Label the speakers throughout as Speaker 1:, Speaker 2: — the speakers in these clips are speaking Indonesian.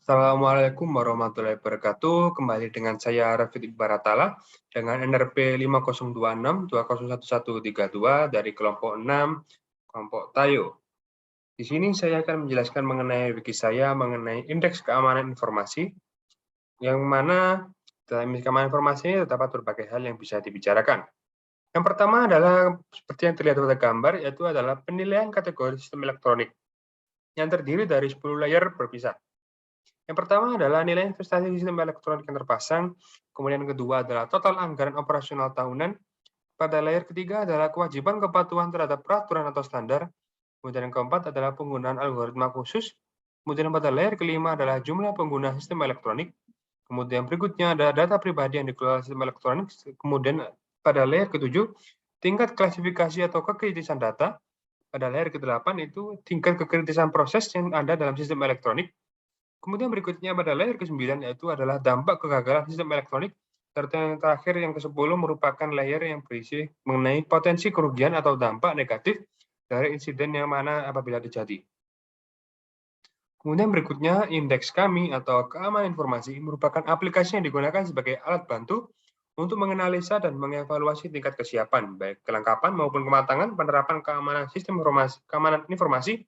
Speaker 1: Assalamualaikum warahmatullahi wabarakatuh. Kembali dengan saya Rafid Ibaratala dengan NRP 5026201132 dari kelompok 6, kelompok Tayo. Di sini saya akan menjelaskan mengenai wiki saya mengenai indeks keamanan informasi, yang mana dalam indeks keamanan informasi ini terdapat berbagai hal yang bisa dibicarakan. Yang pertama adalah seperti yang terlihat pada gambar, yaitu adalah penilaian kategori sistem elektronik yang terdiri dari 10 layer berpisah. Yang pertama adalah nilai investasi sistem elektronik yang terpasang, kemudian yang kedua adalah total anggaran operasional tahunan, pada layer ketiga adalah kewajiban kepatuhan terhadap peraturan atau standar, kemudian yang keempat adalah penggunaan algoritma khusus, kemudian pada layer kelima adalah jumlah pengguna sistem elektronik, kemudian berikutnya ada data pribadi yang dikelola sistem elektronik, kemudian pada layer ketujuh, tingkat klasifikasi atau kekritisan data, pada layer ke-8 itu tingkat kekritisan proses yang ada dalam sistem elektronik. Kemudian berikutnya pada layer ke-9 yaitu adalah dampak kegagalan sistem elektronik, serta yang terakhir yang ke-10 merupakan layer yang berisi mengenai potensi kerugian atau dampak negatif dari insiden yang mana apabila terjadi. Kemudian berikutnya indeks kami atau keamanan informasi merupakan aplikasi yang digunakan sebagai alat bantu untuk menganalisa dan mengevaluasi tingkat kesiapan, baik kelengkapan maupun kematangan penerapan keamanan sistem keamanan informasi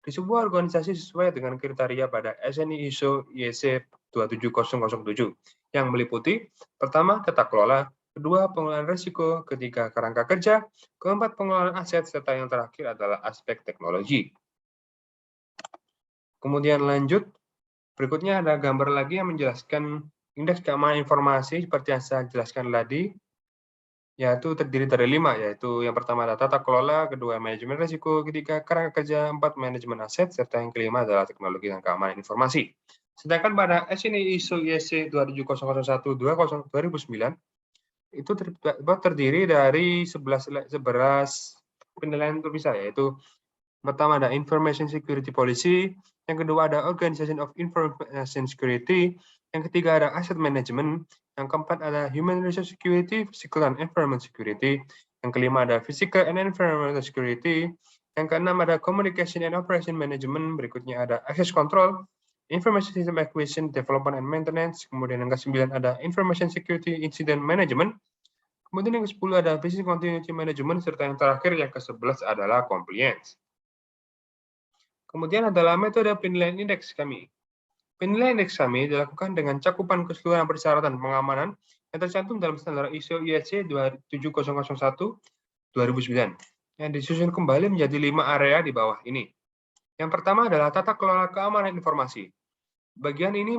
Speaker 1: di sebuah organisasi sesuai dengan kriteria pada SNI ISO IEC 27007 yang meliputi pertama tata kelola, kedua pengelolaan risiko, ketiga kerangka kerja, keempat pengelolaan aset, serta yang terakhir adalah aspek teknologi. Kemudian lanjut, berikutnya ada gambar lagi yang menjelaskan indeks keamanan informasi seperti yang saya jelaskan tadi, yaitu terdiri dari 5, yaitu yang pertama adalah tata kelola, kedua manajemen risiko, ketiga kerangka kerja, 4 manajemen aset, serta yang kelima adalah teknologi dan keamanan informasi. Sedangkan pada SNI ISO IEC 27001-2009 itu terdiri dari 11 penilaian terpisah, yaitu pertama ada Information Security Policy, yang kedua ada Organization of Information Security, yang ketiga ada Asset Management, yang keempat ada Human Resource Security, Physical and Environment Security, yang kelima ada Physical and Environmental Security, yang keenam ada Communication and Operation Management, berikutnya ada Access Control, Information System Acquisition, Development and Maintenance, kemudian yang ke-9 ada Information Security Incident Management, kemudian yang ke-10 ada Business Continuity Management, serta yang terakhir yang ke-11 adalah Compliance. Kemudian adalah metode penilaian indeks kami. Penilaian indeks kami dilakukan dengan cakupan keseluruhan persyaratan pengamanan yang tercantum dalam standar ISO IEC 27001-2009 yang disusun kembali menjadi 5 area di bawah ini. Yang pertama adalah tata kelola keamanan informasi. Bagian ini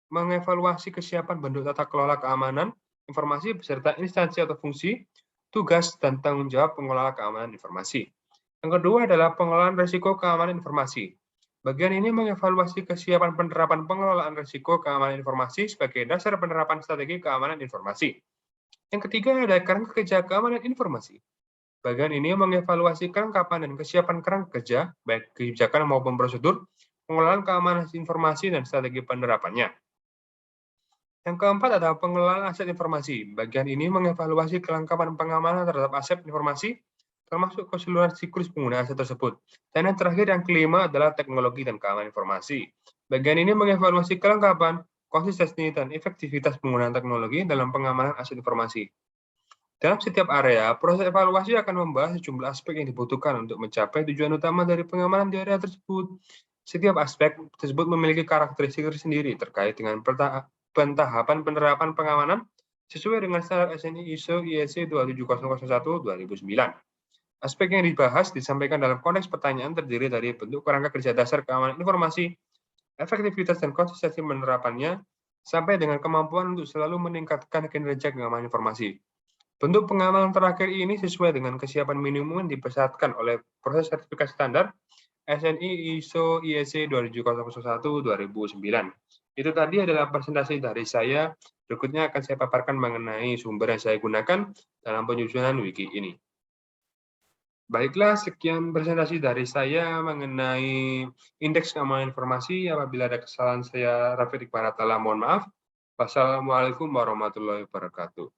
Speaker 1: mengevaluasi kesiapan bentuk tata kelola keamanan informasi beserta instansi atau fungsi, tugas, dan tanggung jawab pengelola keamanan informasi. Yang kedua adalah pengelolaan risiko keamanan informasi. Bagian ini mengevaluasi kesiapan penerapan pengelolaan risiko keamanan informasi sebagai dasar penerapan strategi keamanan informasi. Yang ketiga ada kerangka kerja keamanan informasi. Bagian ini mengevaluasi kelengkapan dan kesiapan kerangka kerja, baik kebijakan maupun prosedur, pengelolaan keamanan informasi dan strategi penerapannya. Yang keempat adalah pengelolaan aset informasi. Bagian ini mengevaluasi kelengkapan pengamanan terhadap aset informasi, termasuk keseluruhan siklus penggunaan aset tersebut. Dan yang terakhir, yang kelima adalah teknologi dan keamanan informasi. Bagian ini mengevaluasi kelengkapan, konsistensi, dan efektivitas penggunaan teknologi dalam pengamanan aset informasi. Dalam setiap area, proses evaluasi akan membahas sejumlah aspek yang dibutuhkan untuk mencapai tujuan utama dari pengamanan di area tersebut. Setiap aspek tersebut memiliki karakteristik tersendiri terkait dengan pentahapan penerapan pengamanan sesuai dengan standar SNI ISO IEC 27001-2009. Aspek yang dibahas disampaikan dalam konteks pertanyaan terdiri dari bentuk kerangka kerja dasar keamanan informasi, efektivitas dan konsistensi penerapannya, sampai dengan kemampuan untuk selalu meningkatkan kinerja keamanan informasi. Bentuk pengamanan terakhir ini sesuai dengan kesiapan minimum yang dipersyaratkan oleh proses sertifikasi standar SNI ISO IEC 27001-2009. Itu tadi adalah presentasi dari saya. Berikutnya akan saya paparkan mengenai sumber yang saya gunakan dalam penyusunan wiki ini. Baiklah, sekian presentasi dari saya mengenai indeks keamanan informasi. Apabila ada kesalahan, saya Rafid Iqbaratala, mohon maaf. Wassalamualaikum warahmatullahi wabarakatuh.